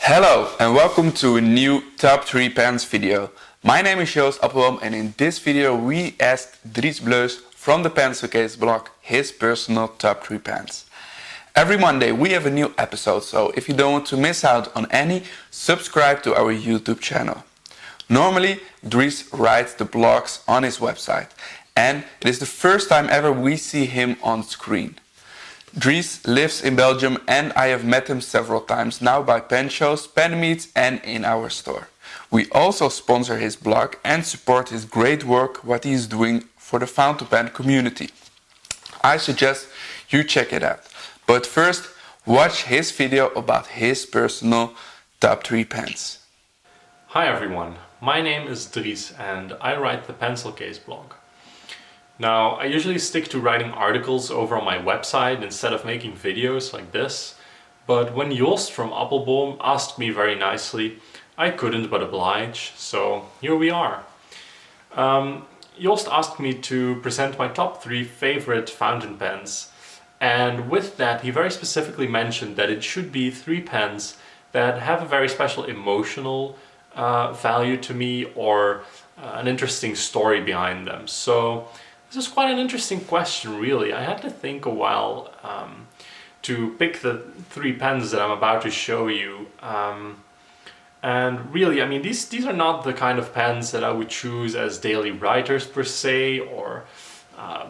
Hello and welcome to a new top 3 pens video. My name is AppelBoom and in this video we asked Dries Bleus from the Pencilcase Blog his personal top 3 pens. Every Monday we have a new episode, so if you don't want to miss out on any, subscribe to our YouTube channel. Normally Dries writes the blogs on his website and it is the first time ever we see him on screen. Dries lives in Belgium and I have met him several times now by pen shows, pen meets and in our store. We also sponsor his blog and support his great work what he is doing for the fountain pen community. I suggest you check it out. But first, watch his video about his personal top 3 pens. Hi everyone, my name is Dries and I write the Pencilcase Blog. Now, I usually stick to writing articles over on my website instead of making videos like this, but when Joost from AppelBoom asked me very nicely, I couldn't but oblige, so here we are. Joost asked me to present my top 3 favorite fountain pens, and with that he very specifically mentioned that it should be 3 pens that have a very special emotional value to me or an interesting story behind them. So this is quite an interesting question, really. I had to think a while to pick the 3 pens that I'm about to show you. And really, I mean, these are not the kind of pens that I would choose as daily writers per se, or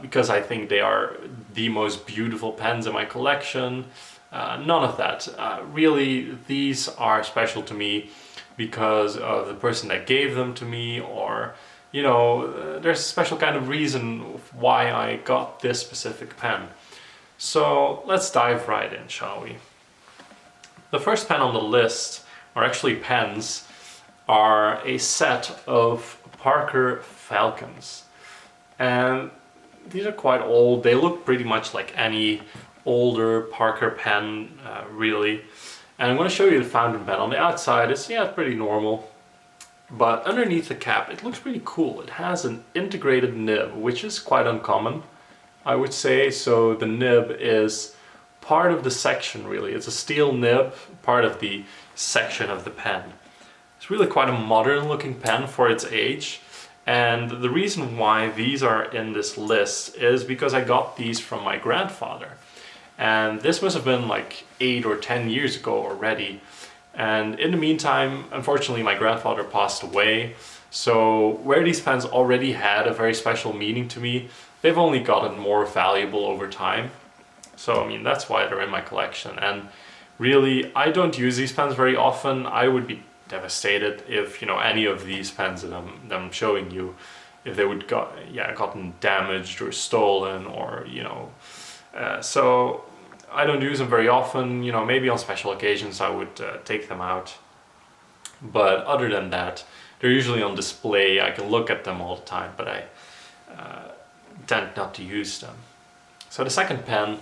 because I think they are the most beautiful pens in my collection. None of that. Really, these are special to me because of the person that gave them to me, or you know, there's a special kind of reason why I got this specific pen. So let's dive right in, shall we? The first pen on the list, or actually pens, are a set of Parker Falcons. And these are quite old. They look pretty much like any older Parker pen, really. And I'm going to show you the fountain pen. On the outside, it's pretty normal. But underneath the cap, it looks pretty cool. It has an integrated nib, which is quite uncommon, I would say. So the nib is part of the section, really. It's a steel nib, part of the section of the pen. It's really quite a modern looking pen for its age. And the reason why these are in this list is because I got these from my grandfather. And this must have been like 8 or 10 years ago already. And in the meantime, unfortunately, my grandfather passed away. So where these pens already had a very special meaning to me, they've only gotten more valuable over time. So, I mean, that's why they're in my collection. And really, I don't use these pens very often. I would be devastated if, you know, any of these pens that I'm showing you, if they would gotten damaged or stolen or, you know, so I don't use them very often. You know, maybe on special occasions I would take them out. But other than that, they're usually on display. I can look at them all the time, but I tend not to use them. So the second pen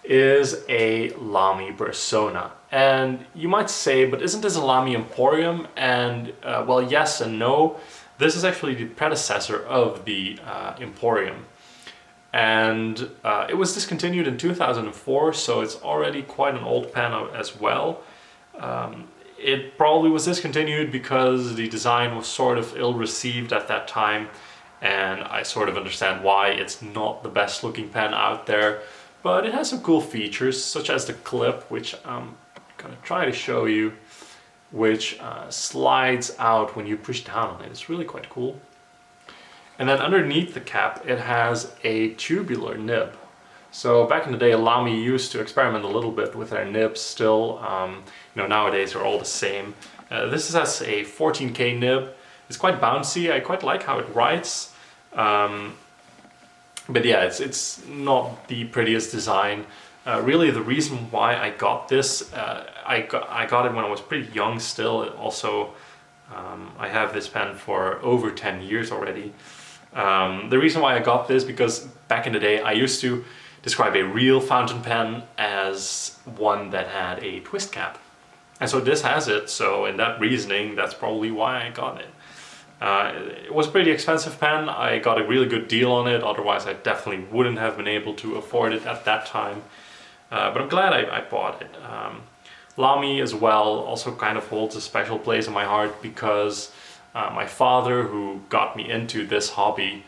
is a Lamy Persona. And you might say, but isn't this a Lamy Imporium? And well, yes and no. This is actually the predecessor of the Imporium. And it was discontinued in 2004, so it's already quite an old pen as well. It probably was discontinued because the design was sort of ill-received at that time, and I sort of understand why. It's not the best looking pen out there, but it has some cool features, such as the clip, which I'm gonna try to show you, which slides out when you push down on it. It's really quite cool. And then underneath the cap, it has a tubular nib. So back in the day, Lamy used to experiment a little bit with their nibs still. You know, nowadays they're all the same. This has a 14K nib. It's quite bouncy. I quite like how it writes. But yeah, it's not the prettiest design. Really, the reason why I got this, I got it when I was pretty young still. Also, I have this pen for over 10 years already. The reason why I got this, because back in the day I used to describe a real fountain pen as one that had a twist cap. And so this has it, so in that reasoning, that's probably why I got it. It was a pretty expensive pen. I got a really good deal on it, otherwise I definitely wouldn't have been able to afford it at that time. But I'm glad I bought it. Lamy as well also kind of holds a special place in my heart because my father, who got me into this hobby,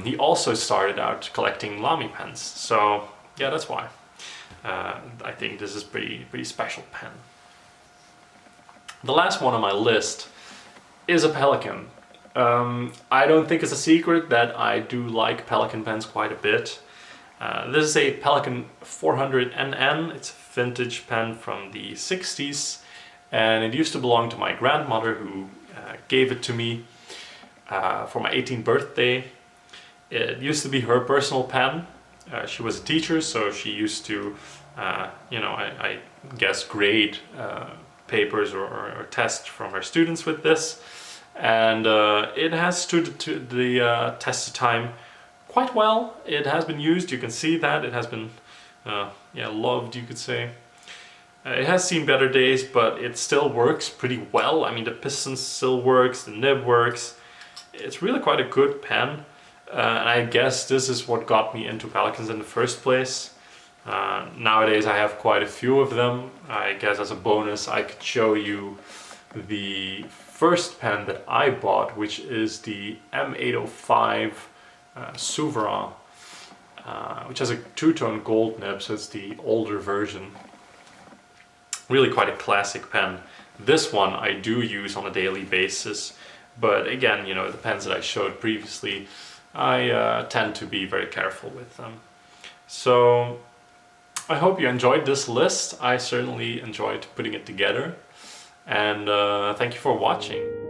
he also started out collecting Lamy pens. So yeah, that's why. I think this is pretty special pen. The last one on my list is a Pelikan. I don't think it's a secret that I do like Pelikan pens quite a bit. This is a Pelikan 400 NN. It's a vintage pen from the 60s, and it used to belong to my grandmother, who gave it to me for my 18th birthday. It used to be her personal pen. She was a teacher, so she used to, I guess, grade papers or tests from her students with this. And it has stood to the test of time quite well. It has been used, you can see that. It has been loved, you could say. It has seen better days, but it still works pretty well. I mean, the piston still works, the nib works. It's really quite a good pen. And I guess this is what got me into Pelikans in the first place. Nowadays I have quite a few of them. I guess as a bonus I could show you the first pen that I bought, which is the M805 Souveran, which has a two-tone gold nib, so it's the older version. Really quite a classic pen. This one I do use on a daily basis, but again, the pens that I showed previously, I tend to be very careful with them. So I hope you enjoyed this list. I certainly enjoyed putting it together, and thank you for watching.